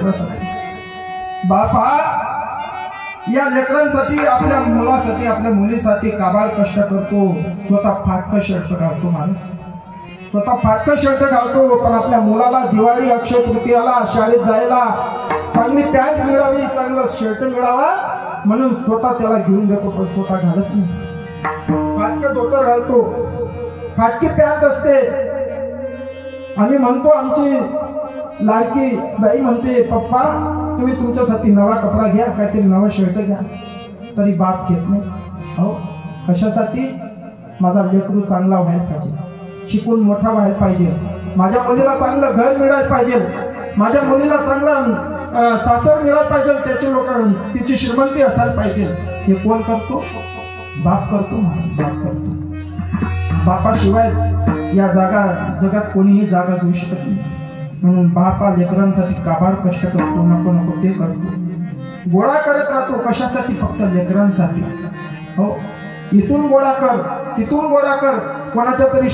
लेकरासाठी। बाप हा या लेकरांसाठी, आपल्या मुलासाठी, आपल्या मुलीसाठी काबाड कष्ट करतो, स्वतः फाटकं शर्ट घालतो माणूस, स्वतः फाटकं शर्ट घालतो, पण आपल्या मुलाला दिवाळी, अक्षय तृतीयाला, शाळेत जायला चांगली पॅन्ट मिळावी, चांगला शर्ट मिळावा म्हणून स्वतः त्याला घेऊन देतो, पण स्वतः घालत नाही। फाटकं धोतर घालतो, फाटकी पॅन्ट असते। आम्ही म्हणतो, आमची लाडकी बाई म्हणते, पप्पा तुम्ही तुमच्यासाठी नवा कपडा घ्या, काहीतरी नवा शर्ट घ्या, तरी बाप घेत नाही। हो, कशासाठी? माझा लेकरू चांगला व्हायला पाहिजे, शिकून मोठा व्हायला पाहिजे, माझ्या मुलीला चांगलं घर मिळायला पाहिजे, माझ्या मुलीला चांगला सासर मिळायला पाहिजे, त्याचे लोक तिची श्रीमंती असायला पाहिजे। हे कोण करतो? बाप करतो, बाप करतो। बापाशिवाय या जगात कोणीही जागा देऊ शकत नाही। म्हणून बाप हा लेकरांसाठी काबाड कष्ट करतो, नको नको ते करतो, गोळा करत राहतो। कशासाठी? फक्त लेकरांसाठी। हो, इथून गोळा कर, तिथून गोळा कर, कोणाच्या तरी